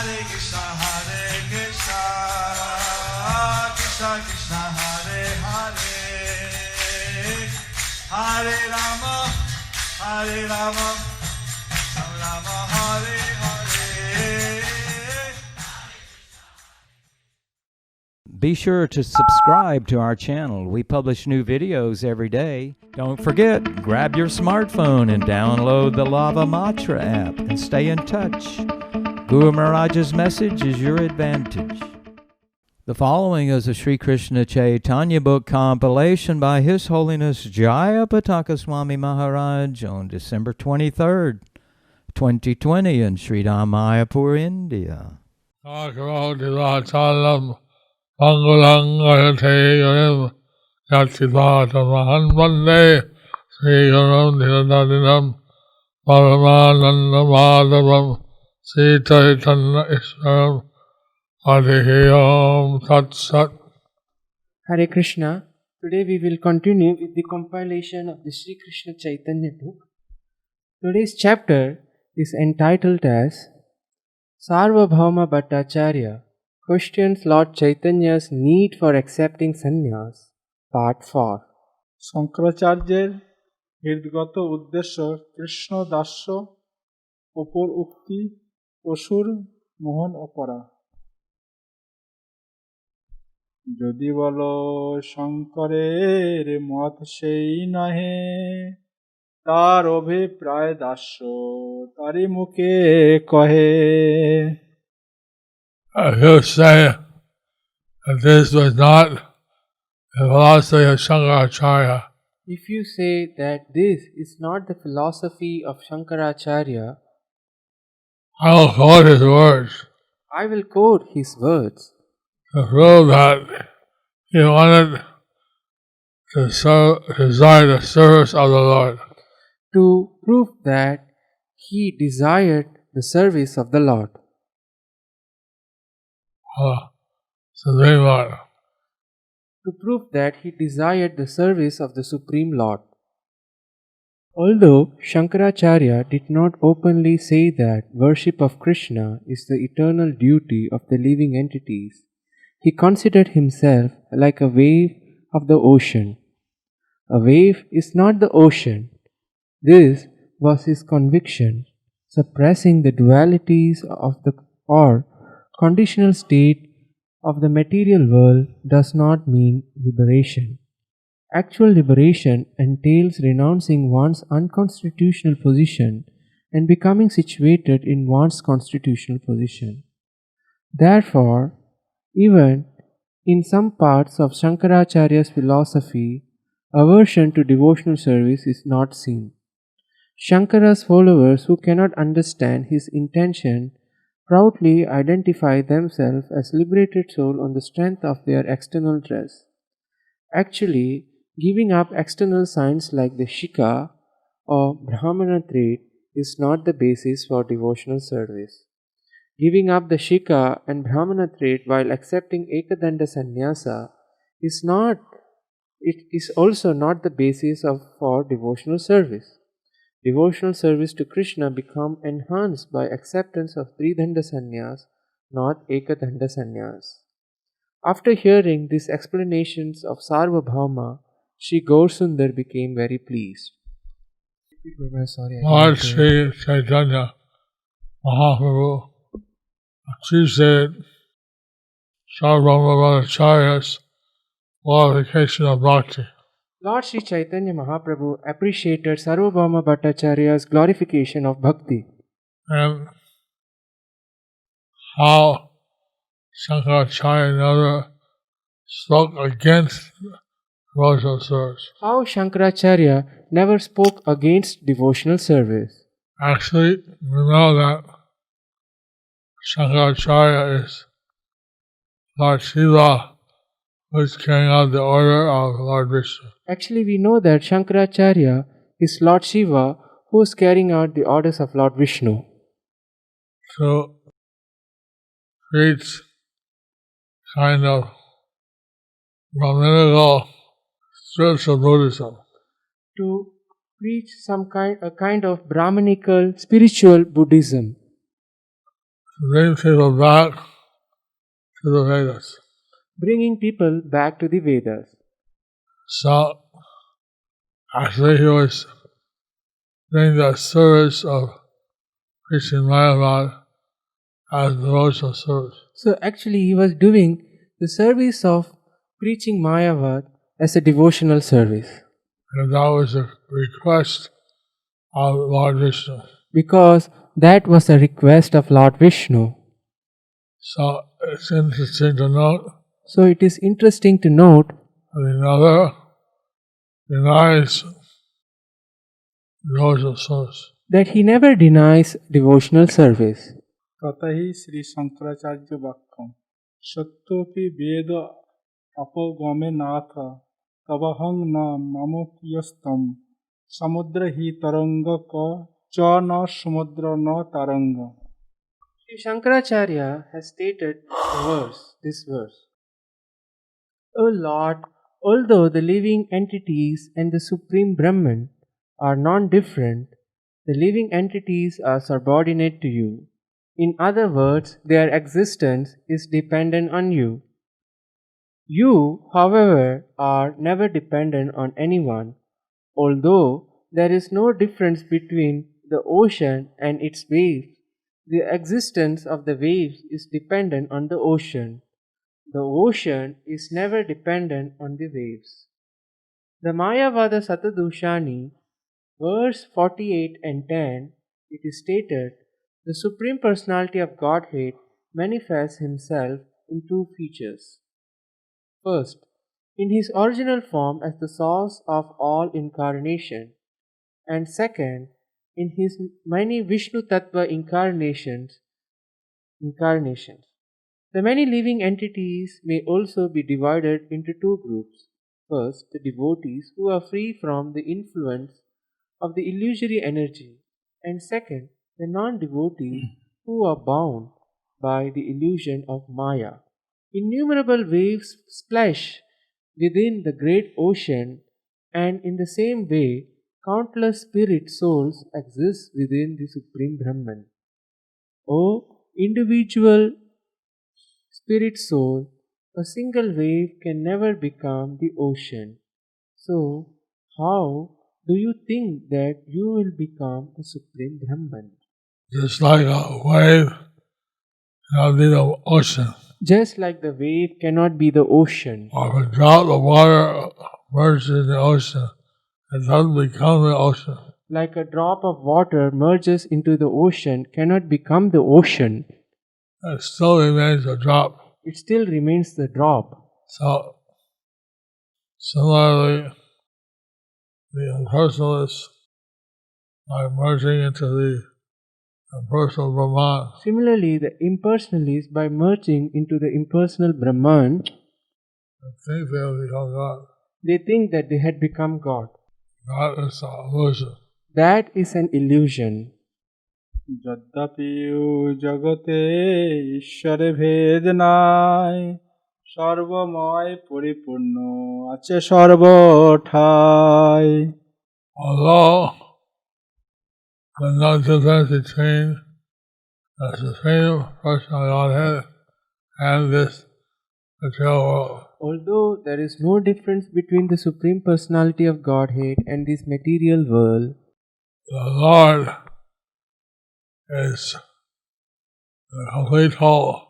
Krishna Krishna Hare Hare Hare Rama Rama Hare Hare. Be sure to subscribe to our channel. We publish new videos every day. Don't forget, grab your smartphone and download the Lava Matra app and stay in touch. Guru Maharaj's message is your advantage. The following is a Sri Krishna Chaitanya book compilation by His Holiness Jaya Pataka Swami Maharaj on December 23rd, 2020 in Sri Mayapur, India. Pangulang Ayate Yatidhatamahan Vande Sri Gurum Dhiradarinam Paramananda Madhavam Sri Chaitanya Ishwaram Adhiyam Tat Sat. Hare Krishna. Today we will continue with the compilation of the Sri Krishna Chaitanya book. Today's chapter is entitled as Sarvabhauma Bhattacharya questions Lord Chaitanya's need for accepting sannyas, Part 4. শঙ্করাচার্যের হৃদগত উদ্দেশ্য কৃষ্ণ দাস্য অপর উক্তি অসুর মোহন অপরা। যদি বলো শঙ্করের মত সেই নহে, তার অভিপ্রায় দাস্য তারি মুখে কহে। If you say that this was not the philosophy of Shankaracharya, If you say that this is not the philosophy of Shankaracharya, I will quote his words I will quote his words to prove that he wanted to desire the service of the Lord. to prove that he desired the service of the Lord. Supreme Lord. To prove that he desired the service of the Supreme Lord. Although Shankaracharya did not openly say that worship of Krishna is the eternal duty of the living entities, he considered himself like a wave of the ocean. A wave is not the ocean. This was his conviction. Suppressing the dualities of the or conditional state of the material world does not mean liberation. Actual liberation entails renouncing one's unconstitutional position and becoming situated in one's constitutional position. Therefore, even in some parts of Shankaracharya's philosophy, aversion to devotional service is not seen. Shankara's followers who cannot understand his intention proudly identify themselves as liberated soul on the strength of their external dress. Actually, giving up external signs like the shika or brahmana trait is not the basis for devotional service. Giving up the shika and brahmana trait while accepting ekadanda sannyasa is also not the basis for devotional service. Devotional service to Krishna become enhanced by acceptance of Tridanda sannyas, not Ekadanda sannyas. After hearing these explanations of Sarvabhauma, Sri Gaursundar became very pleased. Lord Sri Chaitanya Mahaprabhu appreciated Sarvabhauma Bhattacharya's glorification of bhakti. Lord Sri Chaitanya Mahaprabhu appreciated Sarvabhauma Bhattacharya's glorification of bhakti and how Shankaracharya never spoke against devotional service. How Shankaracharya never spoke against devotional service. Actually, we know that Shankaracharya is Lord Shiva, who is carrying out the order of Lord Vishnu. Actually, we know that Shankaracharya is Lord Shiva who is carrying out the orders of Lord Vishnu. To preach kind of Brahminical spiritual Buddhism. To preach a kind of Brahminical spiritual Buddhism. to bring people back to the Vedas. bringing people back to the Vedas. So actually he was doing the service of preaching Mayavad as devotional service. So actually, he was doing the service of preaching Mayavad as a devotional service, And that was a request of Lord Vishnu. because that was a request of Lord Vishnu. So it's interesting to note So it is interesting to note that he never denies devotional service. that he never denies devotional service. ততহি Shri Shankaracharya বাক্যম সত্যপি বেদ অপগমে নাথ তবহং ন মম প্রিয়স্তম সমুদ্র হি তরঙ্গ ক চ ন সমুদ্র ন তরঙ্গ. Sri Shankaracharya has stated this verse. O Lord, although the living entities and the Supreme Brahman are non-different, the living entities are subordinate to you. In other words, their existence is dependent on you. You, however, are never dependent on anyone, although there is no difference between the ocean and its waves. The existence of the waves is dependent on the ocean. The ocean is never dependent on the waves. The Mayavada Satadushani, verse 48 and 10, it is stated, the Supreme Personality of Godhead manifests himself in two features. First, in his original form as the source of all incarnation, and second, in his many Vishnu Tattva incarnations. The many living entities may also be divided into two groups. First, the devotees who are free from the influence of the illusory energy, and second, the non-devotees who are bound by the illusion of Maya. Innumerable waves splash within the great ocean, and in the same way, countless spirit souls exist within the Supreme Brahman. O individual spirit soul, a single wave can never become the ocean. So, how do you think that you will become the Supreme Brahman? Just like a wave cannot be the ocean, Just like the wave cannot be the ocean, or if a drop of water merges in the ocean, it doesn't become the ocean. like a drop of water merges into the ocean cannot become the ocean, It still remains a drop. it still remains the drop. So, similarly, the impersonalists are merging into the impersonal Brahman. Similarly, the impersonalists, by merging into the impersonal Brahman, I think they will become God. they think that they had become God. God is an illusion. That is an illusion. যদ্যপি জগতে ঈশ্বরে ভেদ নাই সর্বময় পরিপূর্ণ আছে সর্বঠাই. Although there's no difference between the Supreme Personal Godhead and this material world, Although there is no difference between the Supreme Personality of Godhead and this material world, the Lord is the complete whole,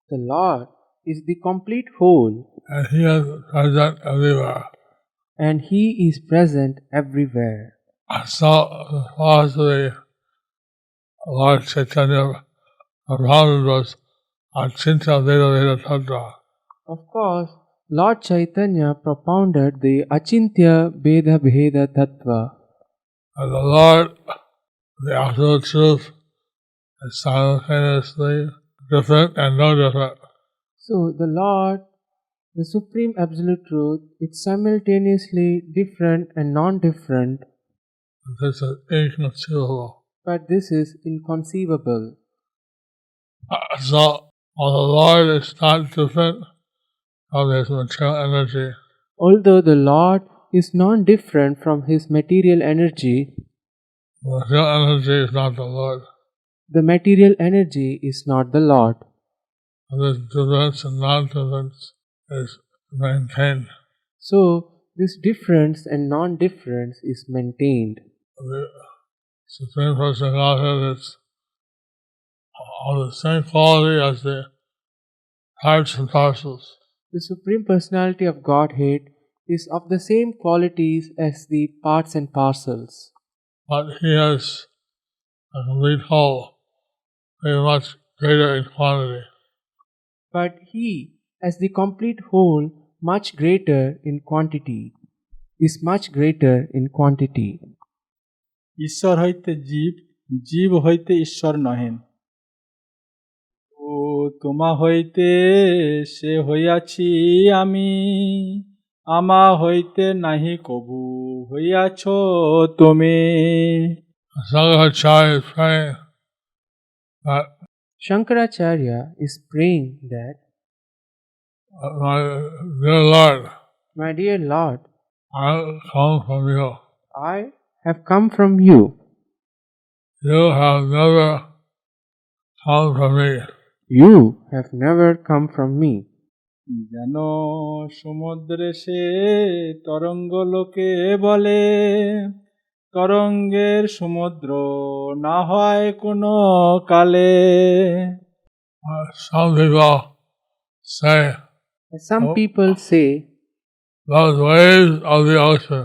the Lord is the complete whole, and He is present everywhere. and He is present everywhere. So the philosophy of Lord Chaitanya propounded was Achintya Veda Veda Tattva. Of course, Lord Chaitanya propounded the Achintya Bheda Bheda Tattva. And the Lord, the Absolute Truth, is simultaneously different and no different. So the Lord, the Supreme Absolute Truth, it's simultaneously different and non-different, This is inconceivable. but this is inconceivable. So, while the Lord is not different from His material energy, Although the Lord is non-different from His material energy, the material energy is not the Lord. The material energy is not the Lord. This difference and non-difference is maintained. So, this difference and non-difference is maintained. The Supreme Person of Godhead is of the same quality as the parts and parcels. The Supreme Personality of Godhead is of the same qualities as the parts and parcels. But he has a complete whole, very much greater in quantity. But he, as the complete whole, much greater in quantity, is much greater in quantity. ঈশ্বর হইতে জীব, জীব হইতে ঈশ্বর নহেন। ও তোমা হইতে সে হইয়াছি আমি, আমা হইতে নাহি কবু হইয়াছ তুমি। Shankaracharya is praying that Shankaracharya is praying that, my dear Lord, my dear Lord, I come from you. I have come from you. You have never come from me. You have never come from me. যেন সমুদ্রে সে তরঙ্গ লোকে বলে, তরঙ্গের সমুদ্র না হয় কোনো কালে। Some people say Some people say, those waves of the ocean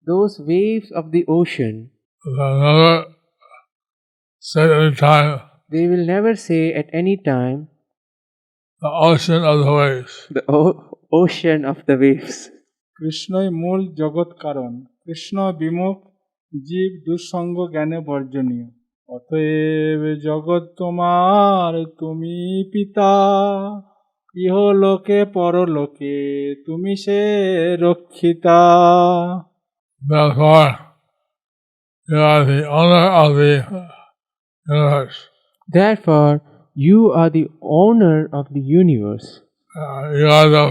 those waves of the ocean, will never say at any time they will never say at any time, the ocean of the waves. the ocean of the waves. কৃষ্ণই মূল জগৎ কারণ, কৃষ্ণ বিমুখ জীব দুঃসঙ্গ জ্ঞানে বর্জনীয়। অতএব জগৎ তোমার, তুমি পিতা, ইহলোকে পরলোকে তুমি সে রক্ষিতা। Therefore, you are the owner of the universe. Therefore, you are the owner of the universe. You are the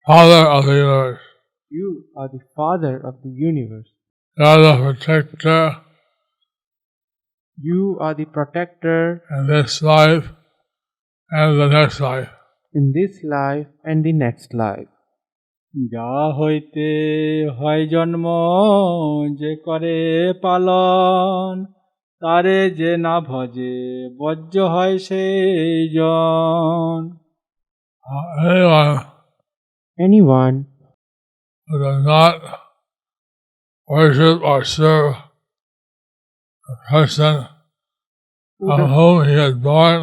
father of the universe. You are the father of the universe. You are the protector You are the protector in this life and the next life. in this life and the next life. যা হইতে হয় জন্ম, যে করে পালন, তারে যে না ভজে বজ্র হয় সেই জন। Anyone Anyone who does not worship or serve the person who from does, whom he is born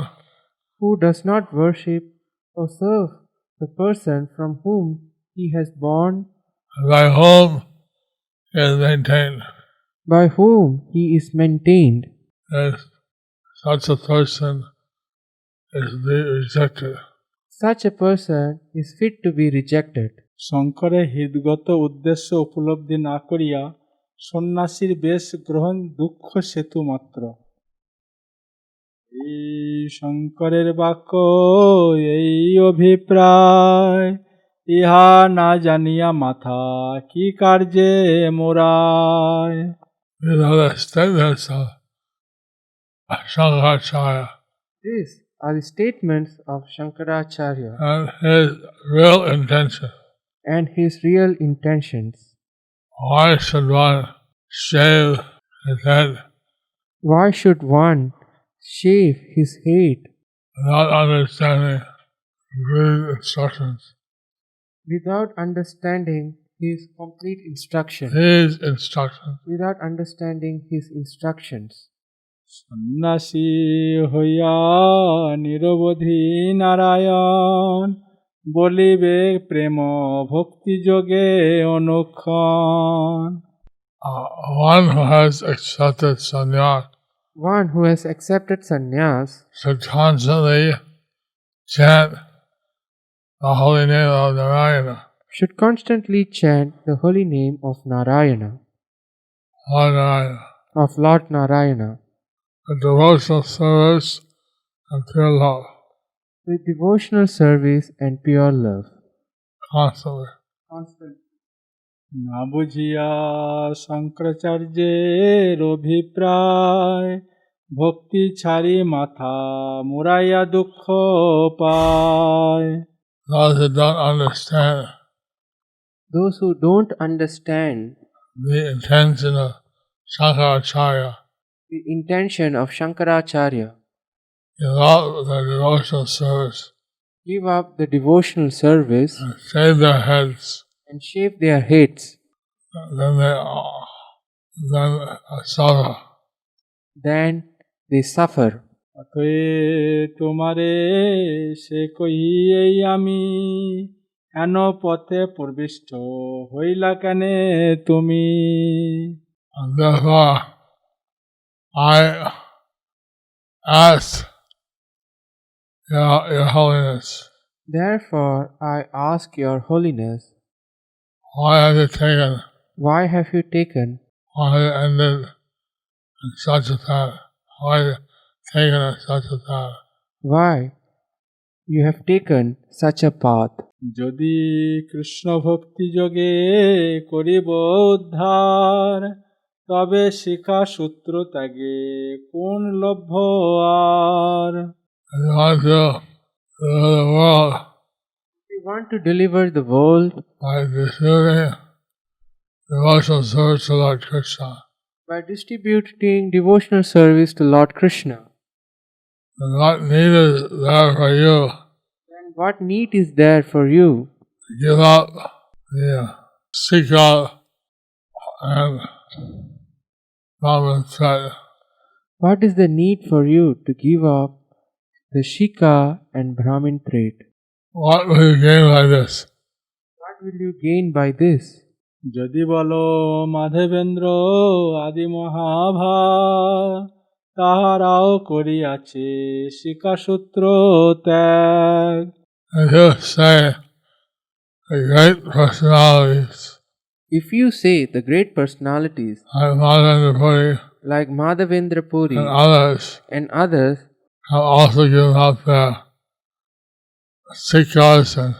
who does not worship or serve the person from whom he has born, and by whom he is maintained, by whom he is maintained, is such a person is to be rejected. such a person is fit to be rejected. শঙ্করের হৃদগত উদ্দেশ্য উপলব্ধি না করিয়া সন্ন্যাসীর বেশ গ্রহণ দুঃখ সেতু মাত্র। এই শঙ্করের বাক্য এই অভিপ্রায়, ইহা না জানিয়া মাথা কি কার্যে মোরায়। These are the statements of Shankaracharya, These are the statements of Shankaracharya and his real intention. and his real intentions. Why should one shave his head Why should one shave his head without understanding his instructions? without understanding his complete instruction? His instructions. Without understanding his instructions. সন্ন্যাসী হইয়া নিরবধি নারায়ণ, বলিবে প্রেম ভক্তি যোগে অনুক্ষণ। One who has accepted sannyas One who has accepted sannyas should constantly chant the holy name of Narayana, should constantly chant the holy name of Narayana, Lord Narayana, of Lord Narayana, with devotional service and pure love, with devotional service and pure love. constantly. না বুঝিয়া শঙ্করাচার্যের অভিপ্রায়, ভক্তি ছাড়ি মাথা মুরাইয়া দুঃখ পায়। Those who don't understand Those who don't understand the intention of Shankaracharya the intention of Shankaracharya give up the devotional service give up the devotional service and shave their heads, and shave their heads, then suffer. then they suffer. অতএব তোমারে সে কহিয়েই আমি হেন পথে প্রবিষ্ট হইলা কেনে তুমি। And therefore, I ask your Holiness, Therefore, I ask your holiness, why have you taken, why have you taken, why have you ended in such a path? Why have you taken in such a path? why you have taken such a path? যদি কৃষ্ণ ভক্তি যোগে করিব উদ্ধার, তবে শিখা সূত্র ত্যাগে কোন লভ্য আর। And you want to deliver the world If you want to deliver the world by distributing devotional service to Lord Krishna, by distributing devotional service to Lord Krishna, then what need is there for you then what need is there for you to give up the Sika and Brahman threat? What is the need for you to give up the Shika and Brahmin trait? What will you gain by this? What will you gain by this? যদি বলো মাধবেন্দ্র আদি মহাভা, তাহারাও করিয়াছে শিকাসূত্র ত্যাগ। And you say the great personalities If you say the great personalities like Madhavendra Puri like Madhavendra Puri and others and others have also given up their Sikhas and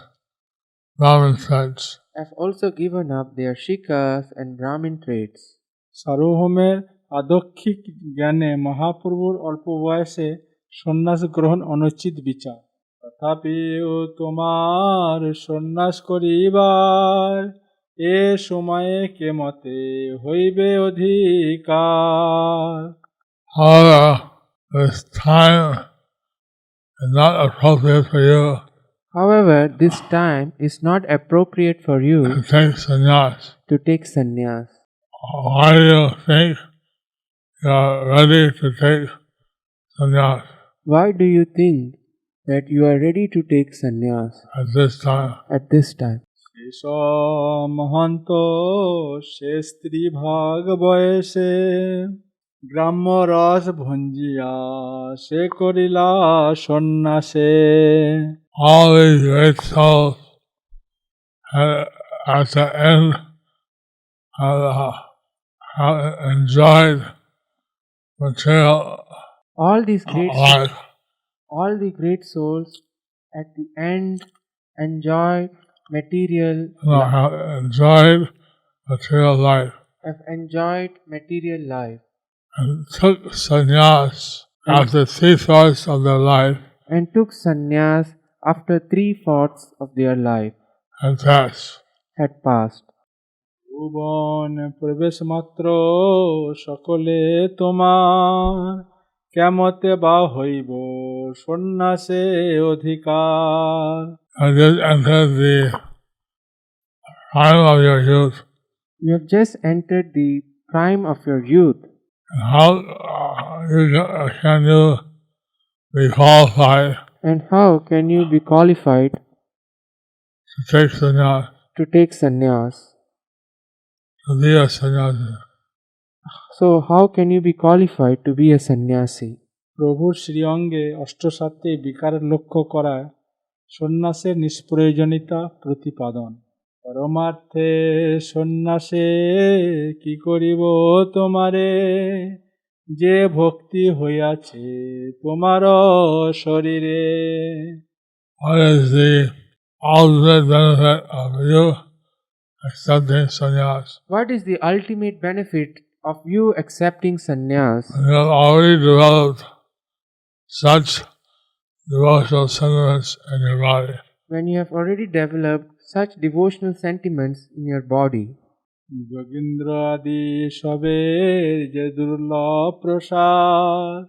Brahmin threats, have also given up their Shikas and Brahmin traits. সার্বভৌমের আদক্ষিক জ্ঞানে মহাপ্রভুর অল্প বয়সে সন্ন্যাস গ্রহণ অনুচিত বিচার, তথাপিও তোমার সন্ন্যাস করিবার এ সময়ে কে মতে হইবে অধিকার। however, this time is not appropriate for you However, this time is not appropriate for to you take sannyas. to take sannyas. Why do you think you are ready to take sannyas Why do you think that you are ready to take sannyas at this time? at this time? শেষ মহন্ত সে স্ত্রী ভাগ বয়সে গ্রাম্য রস ভঞ্জিয়া সে করিলা সন্ন্যাসে। All these great souls at the end have enjoyed material All these great life. all the great souls at the end enjoy material Have enjoyed material life have enjoyed material life and took sannyas after 3/4 of their life and took sannyas after 3/4 of their life and passed. had passed. ভুবন প্রবেশ মাত্র সকলে তোমার, কেমতে বা হইব সন্ন্যাসে অধিকার। And just entered the prime of your youth. You have just entered the prime of your youth. And how can you be qualified And how can you be qualified to take sannyas, to take sannyas? to be a sannyasi? So, how can you be qualified to be a sannyasi? প্রভুর শ্রীঅঙ্গে অষ্টসাত্ত্বে বিকারের লক্ষ্য করায় সন্ন্যাসের নিষ্প্রয়োজনীয়তা প্রতিপাদন। পরমার্থে সন্ন্যাসে কি করিব তোমারে, যে ভক্তি হইয়াছে তোমার শরীরে। What is the ultimate benefit of you accepting sannyas? What is the ultimate benefit of you accepting sannyas, you have already developed such devotional sentiments in your body. when you have already developed such devotional sentiments in your body, Jogindra আদি সবের যে দুর্লভ প্রসাদ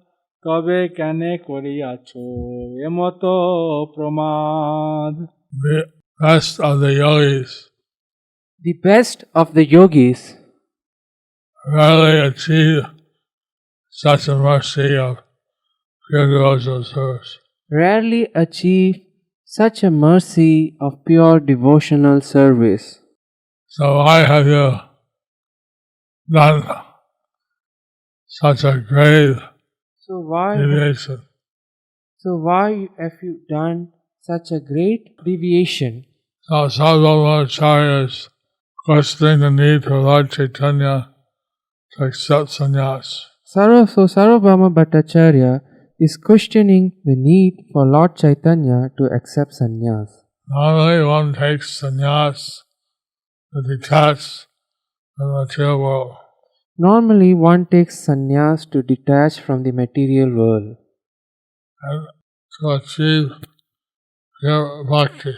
তবে কেনে করিয়াছ এমত প্রমাদ। The best of the yogis the best of the yogis rarely achieve such a mercy of pure devotional service. rarely achieve such a mercy of pure devotional service. So why have you done such a grave So why deviation? have you done such a great deviation? So Sarvabhaumacharya is questioning the need for Lord Chaitanya to accept sannyas. Sarvabhauma Bhattacharya is questioning the need for Lord Chaitanya to accept sannyas. Normally one takes sannyas to detach from the material world. Normally, one takes sannyas to detach from the material world And to achieve pure bhakti.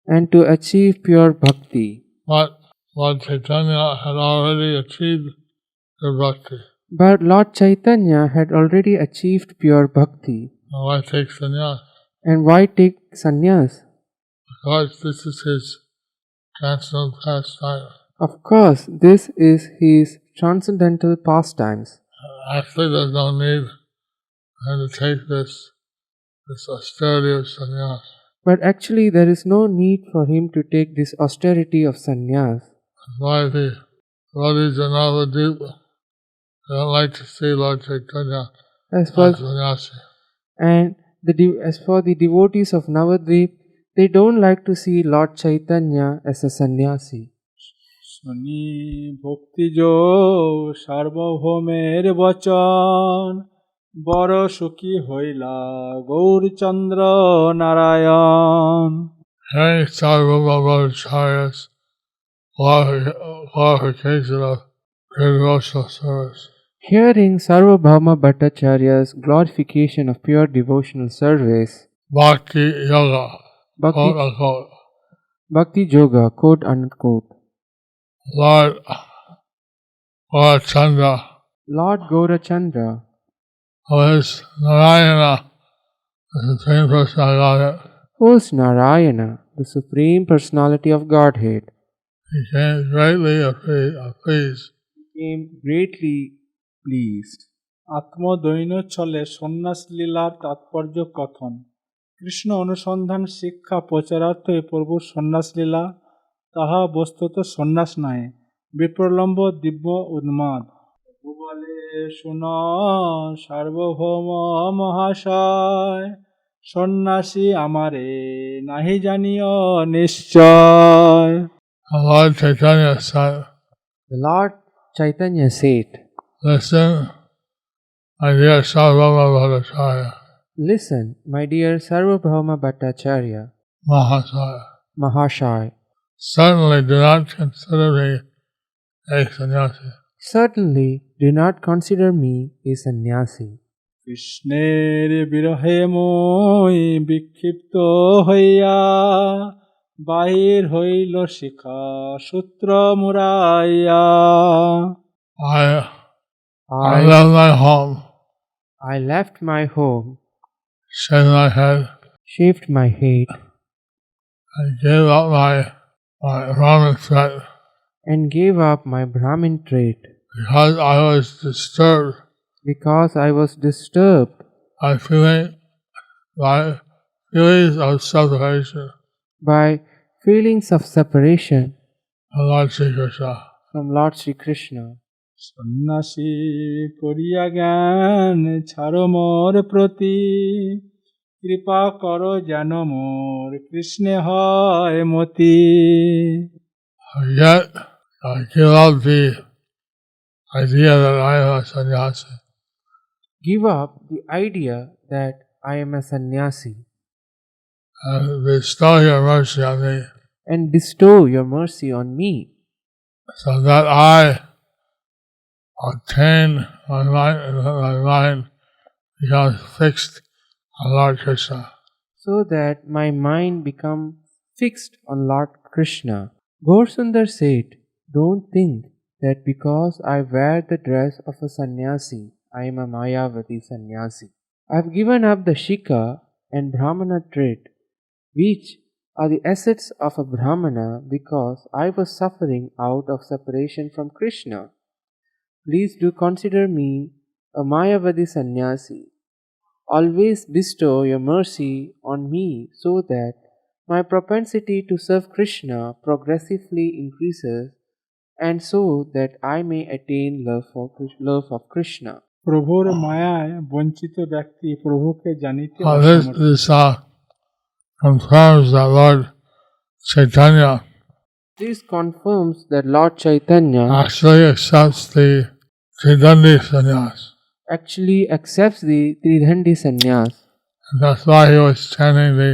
and to achieve pure bhakti. But Lord Chaitanya had already achieved pure bhakti. But Lord Chaitanya had already achieved pure bhakti. Now why take sannyas? And why take sannyas? Because this is his transcendental pastime. Of course, this is his transcendental pastimes. Actually, there's no need for him to take this austerity of sannyas. But actually, there is no need for him to take this austerity of sannyas. That's why the devotees in Navadvip, they don't like to see Lord Chaitanya As for, as sannyasi. and as for the devotees of Navadvip, they don't like to see Lord Chaitanya as a sannyasi. শনি ভক্তিযোগ সার্বভৌমের বচন বড় সুখী হইলা Gourchandra Narayan. Hearing Sarvabhaumacharya's glorification of pure devotional service, Hearing Sarvabhauma Bhattacharya's glorification of pure devotional service, Bhakti Yoga, Bhakti, quote unquote, Bhakti Yoga, quote unquote, Lord Gaurachandra, Lord Gaurachandra, who is Narayana, the Supreme Personality, who is Narayana, the Supreme Personality of Godhead, became greatly pleased. became greatly pleased. আত্মদৈন্য ছলে সন্ন্যাস লীলার তাৎপর্য কথন। কৃষ্ণ অনুসন্ধান শিক্ষা প্রচারার্থে প্রভুর সন্ন্যাস লীলা তাহা বস্তুত সন্ন্যাস নয়, বিপ্রলম্ব দিব্য উন্মাদ। বলে শুন সার্বভৌম মহাশয় সন্ন্যাসী আমারে নাহি জানিও নিশ্চয়। Lord Chaitanya said, The Lord Chaitanya said, listen, my dear Sarvabhauma Bhattacharya, Listen, my dear Sarvabhauma Bhattacharya, Mahasaya, Mahashai, certainly do not consider me a sannyasi. certainly do not consider me a sannyasi. কৃষ্ণের বিরহে মই বিক্ষিপ্ত হইয়া বাহির হইল শিখা সূত্র মুরাইয়া। I left my home, I left my home, shaved my head, shaved my head, and gave up my Brahmin threat and gave up my Brahmin trait because I was disturbed by feelings of separation by feelings of separation from Lord Sri Krishna. from Lord Sri Krishna. সন্ন্যাসী করিয়া জ্ঞান ছাড়ো মোর প্রতি কৃপা করো যেন মোর কৃষ্ণে হয় মতি। Yet I give up the idea that I am a sannyasi. Give up the idea that I am a sannyasi And bestow your mercy on me, and bestow your mercy on me, so that I obtain my mind becomes fixed on Lord Krishna. so that my mind become fixed on Lord Krishna. Gaurasundar said, don't think that because I wear the dress of a sannyasi, I am a Mayavati sannyasi. I have given up the Shika and Brahmana trait, which are the assets of a Brahmana, because I was suffering out of separation from Krishna. Please do consider me a Mayavadi sannyasi. Always bestow your mercy on me so that my propensity to serve Krishna progressively increases and so that I may attain love of Krishna. প্রভুর মায়ায় বঞ্চিত ব্যক্তি প্রভুকে জানিতে This অসমর্থ। confirms that Lord Chaitanya This confirms that Lord Chaitanya actually accepts the Tridandi sannyas. actually accepts the Tridandi sannyas. And that's why he was chanting the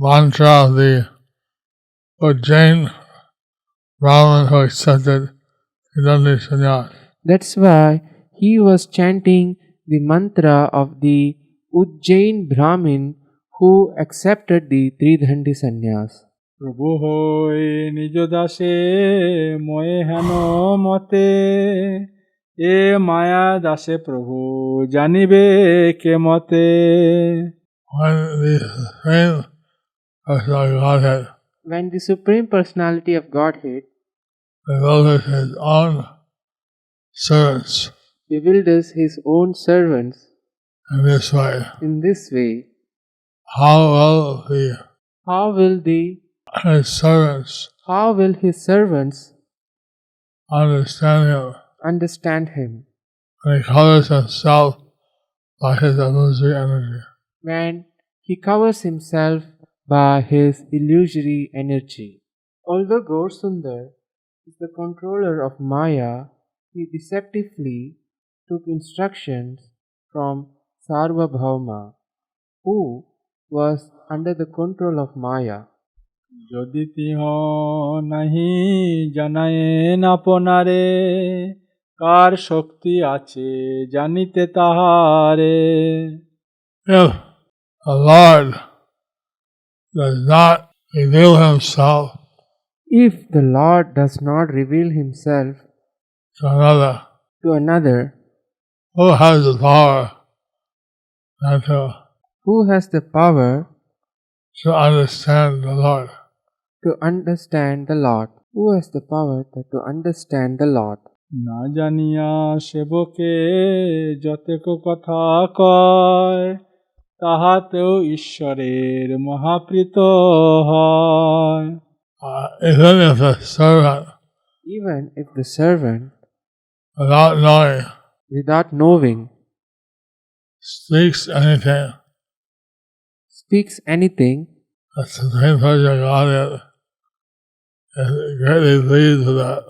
mantra of the Ujjain Brahmin who accepted Tridandi sannyas. That's why he was chanting the mantra of the Ujjain Brahmin who accepted the Tridandi sannyas. প্রভু হই নিজ দাসে ময়ে হেন মতে এ মায়া দাসে প্রভু জানিবে কে মতে। When the Supreme Personality of Godhead When the Supreme Personality of Godhead devoted his own servants bewilders his own servants in this way, how will his servants understand him when he covers himself by his illusory energy? when he covers himself by his illusory energy? Although Gaurasundar is the controller of Maya, he deceptively took instructions from Sarvabhauma, who was under the control of Maya. যদি তিহ নাহি জানায়েন আপনারে কার শক্তি আছে জানিতে তাহারে। If the Lord does not reveal himself If the Lord does not reveal himself to another, who has the power to understand the Lord? Who has the power to understand the Lord? না জানিয়া সেবকে যতেক কথা কয় তাহাতেও ঈশ্বরের মহাপ্রীত হয়। Even if the servant, without knowing, speaks anything, the Supreme Personality of Godhead is greatly pleased with that.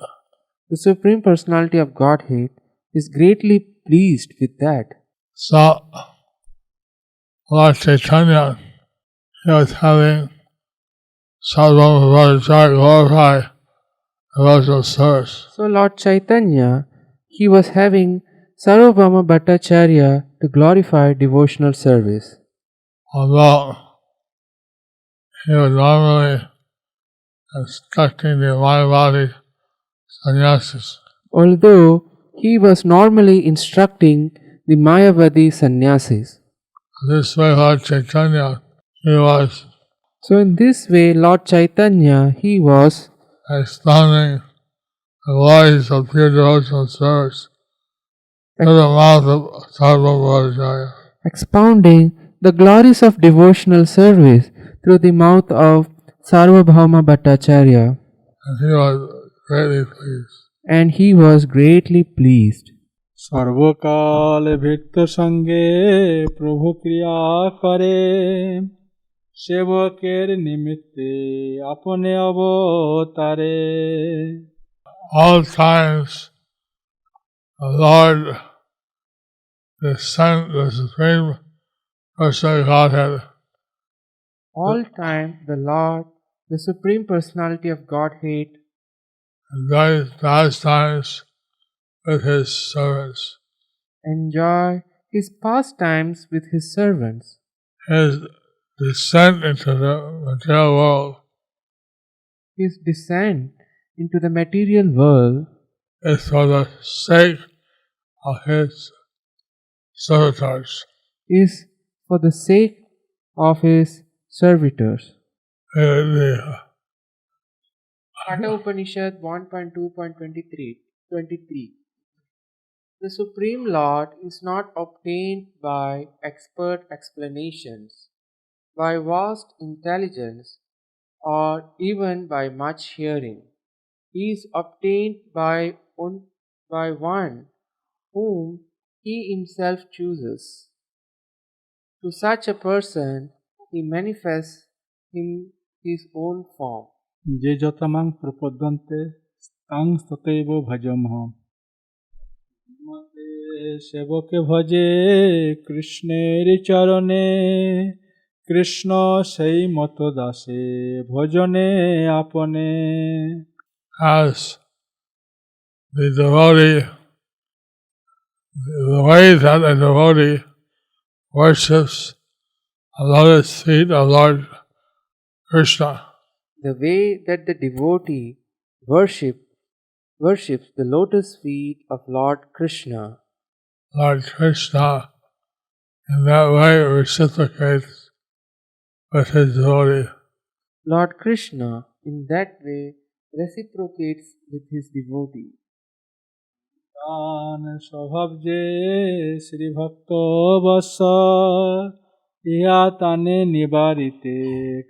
The Supreme Personality of Godhead is greatly pleased with that. So, Lord Chaitanya, he was having Sarvabhauma Bhattacharya glorify devotional service. So Lord Chaitanya, he was having Sarvabhauma Bhattacharya to glorify devotional service. Although he was normally instructing the Mayavadi sannyasis. Although he was normally instructing the Mayavadi sannyasis. This way Lord Chaitanya, he was So in this way Lord Chaitanya, he was expounding the glories of pure devotional service through the mouth of Sarvabhauma Bhattacharya. expounding the glories of devotional service through the mouth of Sarvabhauma Bhattacharya. And he was greatly pleased. সর্বকাল ভৃত্য সঙ্গে প্রভু ক্রিয়া করে সেবকের নিমিত্তে আপনে অবতারে। All times the Lord, the Son, the Supreme Personality of Godhead, All time the Lord, the Supreme Personality of Godhead, in various pastimes with his servants. enjoy his pastimes with his servants. His descent into the material world His descent into the material world is for the sake of his servitors. is for the sake of his servitors. The Katha Upanishad 1.2.23 The Supreme Lord is not obtained by expert explanations, by vast intelligence, or even by much hearing. He is obtained by one whom he himself chooses. To such a person, he manifests in his own form. যে যতমাং প্রপদ্যন্তে তাং ততৈব ভজমহম। সেবকে ভজে কৃষ্ণের চরণে, কৃষ্ণ সেই মত দাসে ভজনে আপনে। as the devotee, the way that a devotee worships the lotus feet of Lord Krishna, The way that the devotee worships the lotus feet of Lord Krishna, Lord Krishna in that way reciprocates with his devotee. Lord Krishna in that way reciprocates with his devotee. তান স্বভাব যে শ্রী ভক্ত বৎসর, ইহা তানে নিবারিতে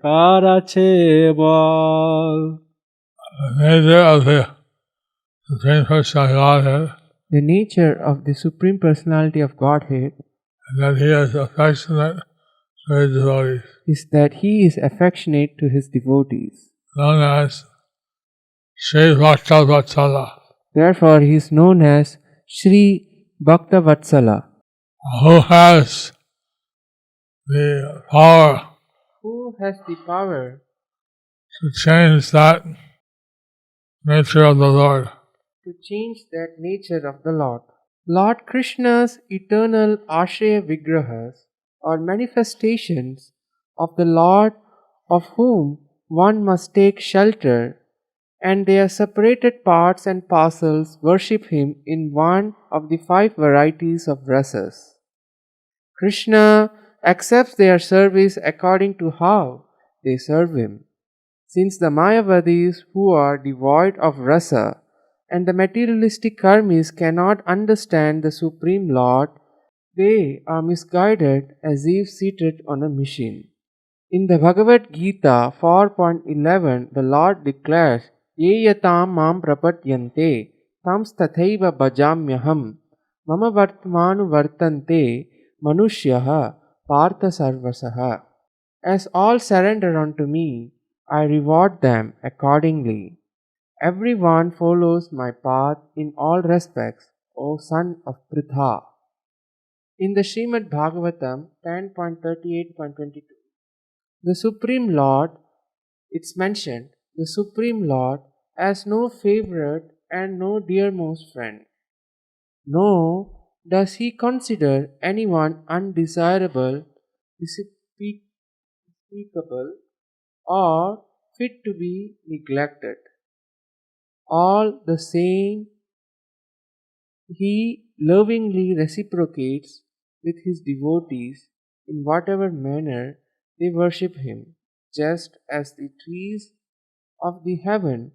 কার আছে বল। The nature of the Supreme Personality of Godhead, The nature of the Supreme Personality of Godhead and that he is affectionate to his devotees, is that he is affectionate to his devotees. known as Sri Bhakta Vatsala, Therefore, he is known as Sri Bhakta Vatsala, who has the power who has the power to change that nature of the Lord. to change that nature of the Lord. Lord Krishna's eternal Ashraya Vigrahas are manifestations of the Lord of whom one must take shelter, and their separated parts and parcels worship him in one of the 5 varieties of rasas. Krishna accepts their service according to how they serve him. Since the Mayavadis, who are devoid of rasa, and the materialistic karmis cannot understand the Supreme Lord, they are misguided as if seated on a machine. In the Bhagavad Gita 4.11, the Lord declares, Ye yatam mam prapatyante tam stathaiva bhajamyaham mama vartmanu vartante manusyaha partha sarvasaha. As all surrender unto me, I reward them accordingly. Everyone follows my path in all respects, O son of Pritha. In the Srimad Bhagavatam 10.38.22, the Supreme Lord, it's mentioned, the Supreme Lord has no favorite and no dearmost friend. Nor does he consider anyone undesirable, despicable, or fit to be neglected. All the same, he lovingly reciprocates with his devotees in whatever manner they worship him, just as the trees of the heaven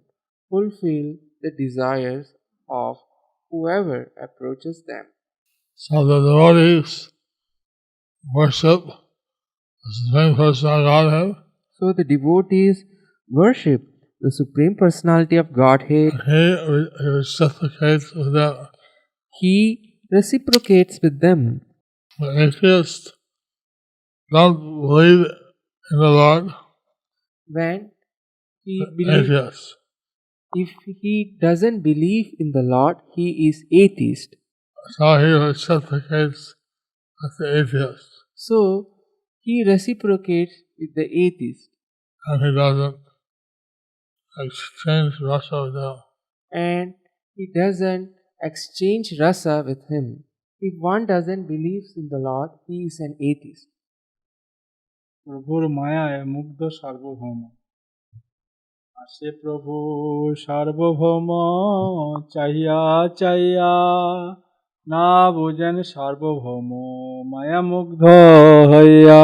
fulfill the desires of whoever approaches them. So the devotees worship the Supreme Personality of Godhead. So the devotees worship the Supreme Personality of Godhead. He reciprocates with them. He reciprocates with them. The atheists don't believe in the Lord. When he believes, Atheists. if he doesn't believe in the Lord, he is atheist. So he reciprocates with the atheists. So he reciprocates with the atheist, And he doesn't exchange rasa with them. and he doesn't exchange rasa with him. If one doesn't believe in the Lord, he is an atheist. প্রভুর মায়ায় মুগ্ধ সার্বভৌম আসে প্রভু সার্বভৌম চাহিয়া চাহিয়া না বুঝেন সার্বভৌম মায়া মুগ্ধ হইয়া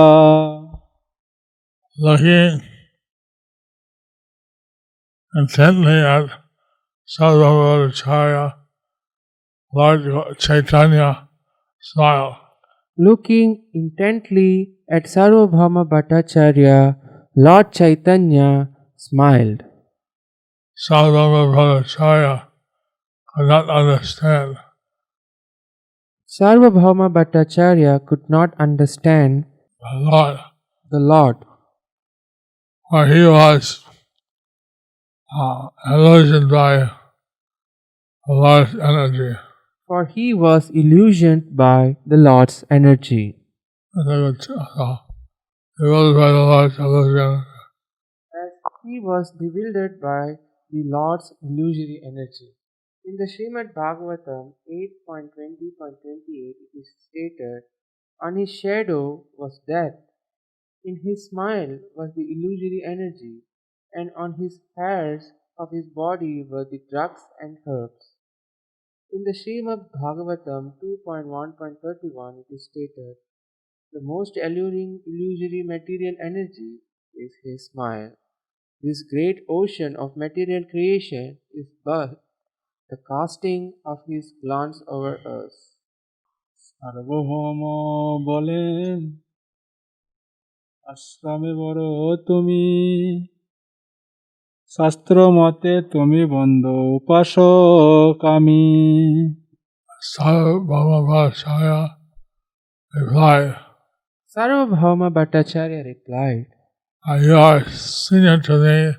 Looking intently at Sarvabhaumacharya, Lord Chaitanya smiled. Looking intently at Sarvabhauma Bhattacharya, Lord Chaitanya smiled. Sarvabhaumacharya could not understand. Sarvabhauma Bhattacharya could not understand The Lord, the Lord, for he was illusioned by the Lord's energy. for he was illusioned by the Lord's energy. And they would, bewildered by the Lord's illusion. As he was bewildered by the Lord's illusory energy. In the Srimad Bhagavatam 8.20.28 it is stated, on his shadow was death, in his smile was the illusory energy, and on his hairs of his body were the drugs and herbs. In the Srimad Bhagavatam 2.1.31 it is stated, the most alluring illusory material energy is his smile. This great ocean of material creation is but the casting of his glance over us. সার্বভৌম বলেন আশ্রমে বড় তুমি শাস্ত্র মতে তুমি বন্ধ উপাসক আমি Sarvabhaumacharya replied, Sarvabhauma Bhattacharya replied, You are senior to me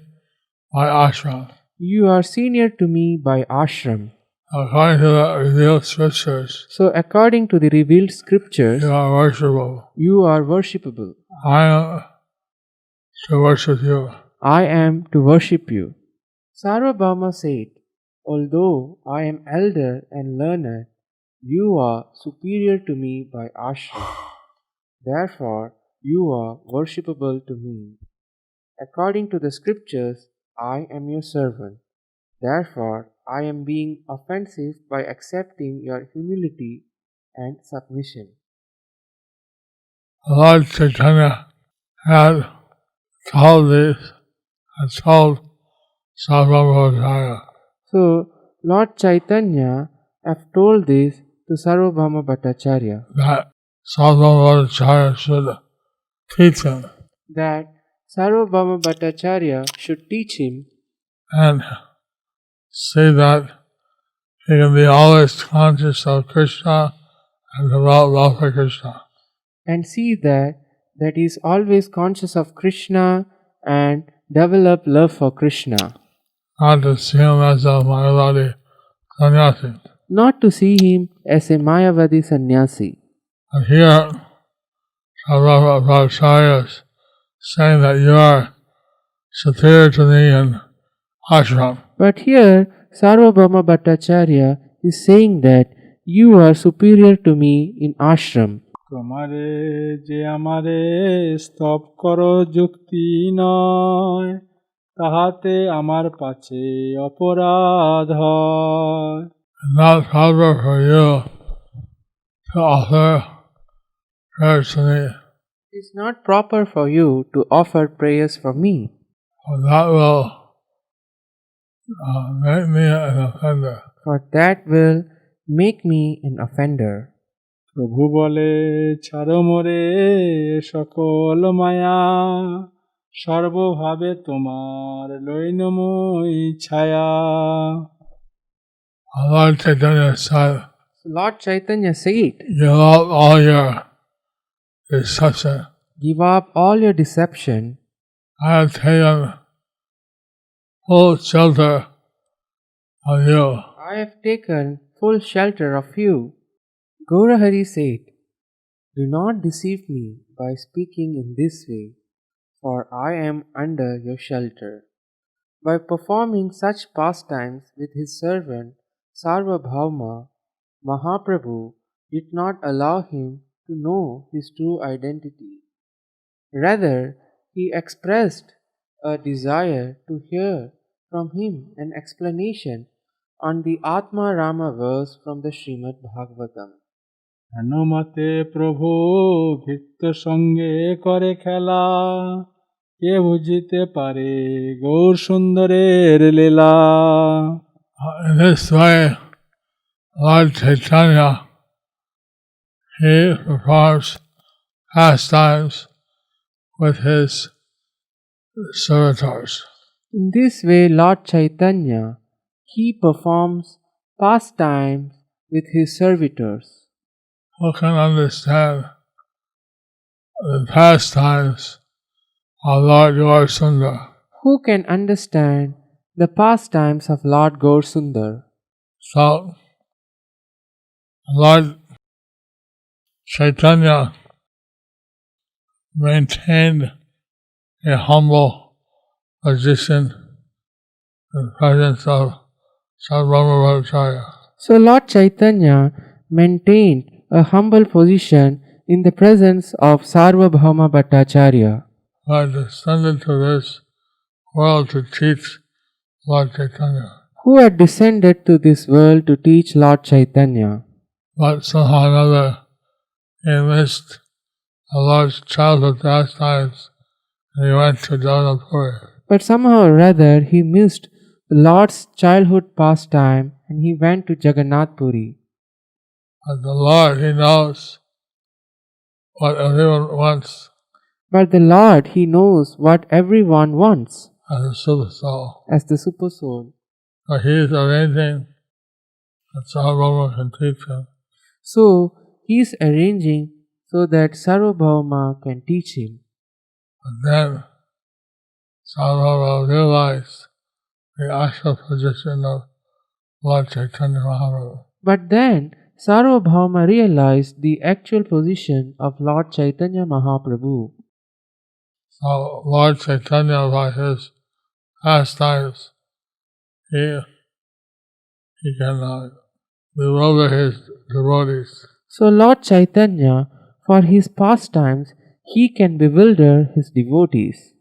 by ashram. you are senior to me by ashram. According to the revealed scriptures, So according to the revealed scriptures, you are worshipable. you are worshipable. I am to worship you. I am to worship you. Sarvabhauma said, although I am elder and learned, you are superior to me by ashram. Therefore, you are worshipable to me. According to the scriptures, I am your servant. Therefore, I am being offensive by accepting your humility and submission. Lord Chaitanya had told this and told Sarvabhaumacharya So, Lord Chaitanya have told this to Sarvabhauma Bhattacharya that Sarvabhaumacharya should teach him that Sarvabhauma Bhattacharya should teach him and say that he can be always conscious of Krishna and devout love for Krishna. and see that he is always conscious of Krishna and develop love for Krishna. Not to see him as a Mayavadi sannyasi. Not to see him as a Mayavadi sannyasi. And here, Sarvabhaumacharya is saying that you are superior to me in ashram. But here, Sarvabhauma Bhattacharya is saying that you are superior to me in ashram. তোমারে যে আমারে স্তব করো যুক্তি নয় তাহাতে আমার পাছে অপরাধ হয় It's not proper for you to offer prayers to me, It is not proper for you to offer prayers for me, for that will make me an offender. for that will make me an offender. প্রভু বলে ছাড়ো মোরে সকল মায়া সর্বভাবে তোমার লইনময় ছায়া Lord Chaitanya said, So Lord Chaitanya said, give up all your deception. give up all your deception. I have taken full shelter of you. I have taken full shelter of you. Gaurahari said, do not deceive me by speaking in this way, for I am under your shelter. By performing such pastimes with his servant, Sarvabhauma, Mahaprabhu did not allow him to know his true identity. Rather, he expressed a desire to hear from him an explanation on the Atma Rama verse from the Srimad Bhagavatam. হেনমতে প্রভু ভৃত্য সঙ্গে করে খেলা কে বুঝিতে পারে গৌর সুন্দরের লীলা In this way, Lord Chaitanya, he performs pastimes with his servitors. In this way, Lord Chaitanya, he performs pastimes with his servitors. Who can understand the pastimes of Lord Gaurasundar? Who can understand the pastimes of Lord Gaurasundar? So, Lord Chaitanya maintained a humble position in the presence of Sarvabhauma Bhattacharya. So Lord Chaitanya maintained a humble position in the presence of Sarvabhauma Bhattacharya, who had descended to this world to teach Lord Chaitanya. who had descended to this world to teach Lord Chaitanya. But somehow or another, he missed the Lord's childhood pastimes and he went to Jagannath-puri. But somehow or other he missed the Lord's childhood pastime and he went to Jagannath Puri. But the Lord, he knows what everyone wants But the Lord, he knows what everyone wants as a super soul. as the super soul. So he is arranging that Sarvabhauma can teach him. So he is arranging so that Sarvabhauma can teach him. But then Sarvabhauma realized the actual position of Lord Chaitanya Mahaprabhu. But then Sarvabhauma realized the actual position of Lord Chaitanya Mahaprabhu. So Lord Chaitanya, by his pastimes, he can bewilder his devotees. So Lord Chaitanya, for his pastimes, he can bewilder his devotees.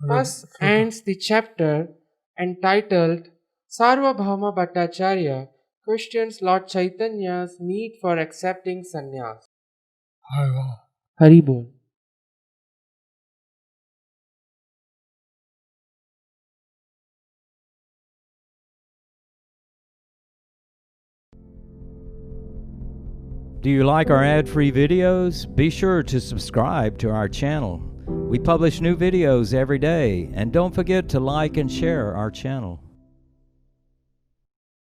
Thus ends the chapter entitled Sarvabhauma Bhattacharya questions Lord Chaitanya's need for accepting sannyas. Haribol. Haribol. Do you like our ad-free videos? Be sure to subscribe to our channel. We publish new videos every day, and don't forget to like and share our channel.